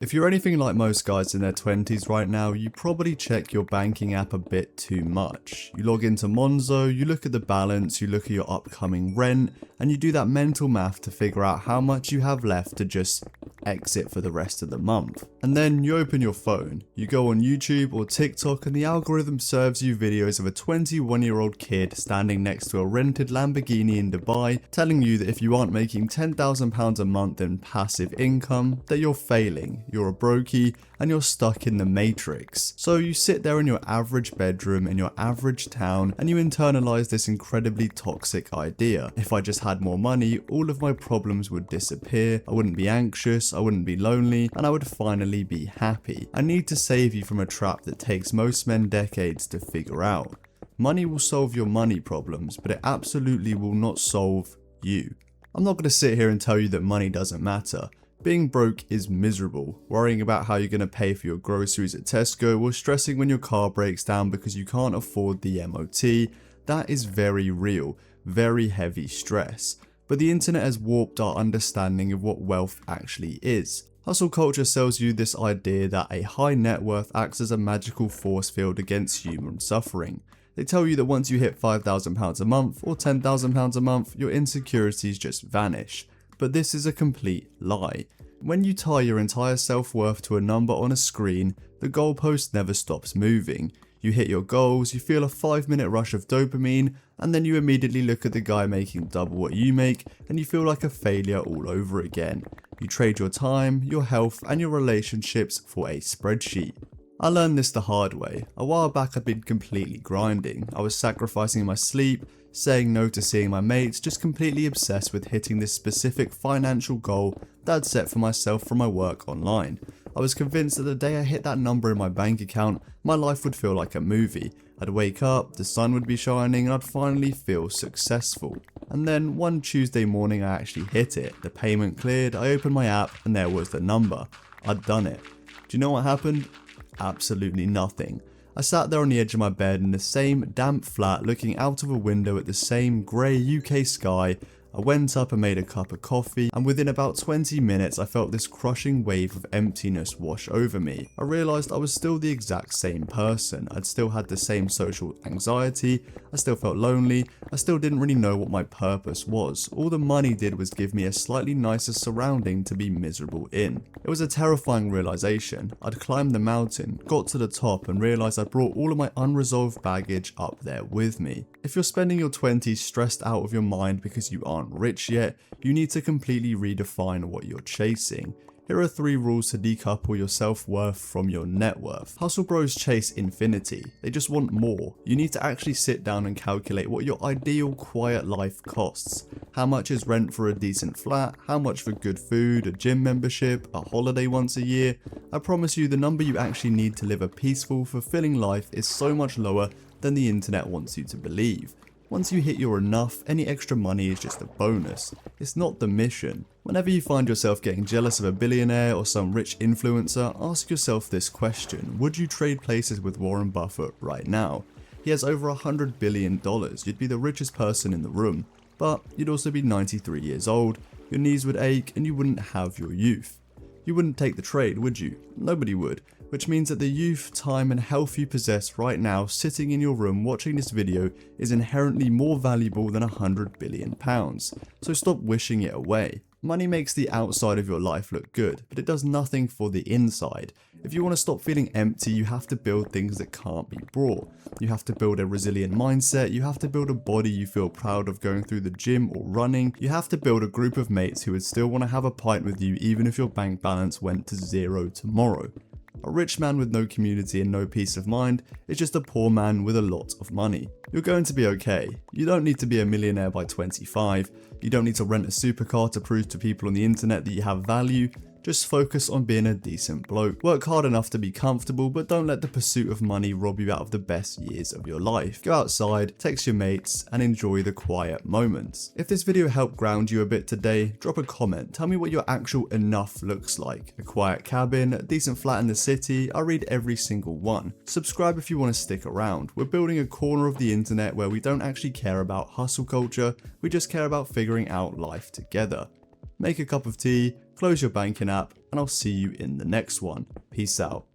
If you're anything like most guys in their 20s right now, you probably check your banking app a bit too much. You log into Monzo, you look at the balance, you look at your upcoming rent, and you do that mental math to figure out how much you have left to just exit for the rest of the month. And then you open your phone, you go on YouTube or TikTok, and the algorithm serves you videos of a 21-year-old kid standing next to a rented Lamborghini in Dubai, telling you that if you aren't making £10,000 a month in passive income, that you're failing. You're a brokey and you're stuck in the matrix. So you sit there in your average bedroom in your average town and you internalize this incredibly toxic idea. If I just had more money, all of my problems would disappear, I wouldn't be anxious, I wouldn't be lonely, and I would finally be happy. I need to save you from a trap that takes most men decades to figure out. Money will solve your money problems, but it absolutely will not solve you. I'm not going to sit here and tell you that money doesn't matter. Being broke is miserable. Worrying about how you're going to pay for your groceries at Tesco or stressing when your car breaks down because you can't afford the MOT, that is very real, very heavy stress. But the internet has warped our understanding of what wealth actually is. Hustle culture sells you this idea that a high net worth acts as a magical force field against human suffering. They tell you that once you hit £5,000 a month or £10,000 a month, your insecurities just vanish. But this is a complete lie. When you tie your entire self-worth to a number on a screen, the goalpost never stops moving. You hit your goals, you feel a 5-minute rush of dopamine, and then you immediately look at the guy making double what you make, and you feel like a failure all over again. You trade your time, your health, and your relationships for a spreadsheet. I learned this the hard way. A while back I'd been completely grinding. I was sacrificing my sleep, saying no to seeing my mates, just completely obsessed with hitting this specific financial goal that I'd set for myself from my work online. I was convinced that the day I hit that number in my bank account, my life would feel like a movie. I'd wake up, the sun would be shining, and I'd finally feel successful. And then one Tuesday morning I actually hit it. The payment cleared, I opened my app, and there was the number. I'd done it. Do you know what happened? Absolutely nothing. I sat there on the edge of my bed in the same damp flat looking out of a window at the same grey UK sky. I went up and made a cup of coffee, and within about 20 minutes I felt this crushing wave of emptiness wash over me. I realised I was still the exact same person. I'd still had the same social anxiety, I still felt lonely, I still didn't really know what my purpose was. All the money did was give me a slightly nicer surrounding to be miserable in. It was a terrifying realisation. I'd climbed the mountain, got to the top, and realised I brought all of my unresolved baggage up there with me. If you're spending your 20s stressed out of your mind because you aren't rich yet, you need to completely redefine what you're chasing. Here are 3 rules to decouple your self-worth from your net worth. Hustle bros chase infinity. They just want more. You need to actually sit down and calculate what your ideal quiet life costs. How much is rent for a decent flat? How much for good food, a gym membership, a holiday once a year? I promise you the number you actually need to live a peaceful, fulfilling life is so much lower than the internet wants you to believe. Once you hit your enough, any extra money is just a bonus. It's not the mission. Whenever you find yourself getting jealous of a billionaire or some rich influencer, ask yourself this question: would you trade places with Warren Buffett right now? He has over $100 billion, you'd be the richest person in the room, but you'd also be 93 years old, your knees would ache, and you wouldn't have your youth. You wouldn't take the trade, would you? Nobody would. Which means that the youth, time, and health you possess right now sitting in your room watching this video is inherently more valuable than £100 billion. So stop wishing it away. Money makes the outside of your life look good, but it does nothing for the inside. If you want to stop feeling empty, you have to build things that can't be bought. You have to build a resilient mindset, you have to build a body you feel proud of going through the gym or running, you have to build a group of mates who would still want to have a pint with you even if your bank balance went to 0 tomorrow. A rich man with no community and no peace of mind is just a poor man with a lot of money. You're going to be okay. You don't need to be a millionaire by 25. You don't need to rent a supercar to prove to people on the internet that you have value. Just focus on being a decent bloke. Work hard enough to be comfortable, but don't let the pursuit of money rob you out of the best years of your life. Go outside, text your mates, and enjoy the quiet moments. If this video helped ground you a bit today, drop a comment. Tell me what your actual enough looks like. A quiet cabin, a decent flat in the city, I read every single one. Subscribe if you want to stick around. We're building a corner of the internet where we don't actually care about hustle culture, we just care about figuring out life together. Make a cup of tea, close your banking app, and I'll see you in the next one. Peace out.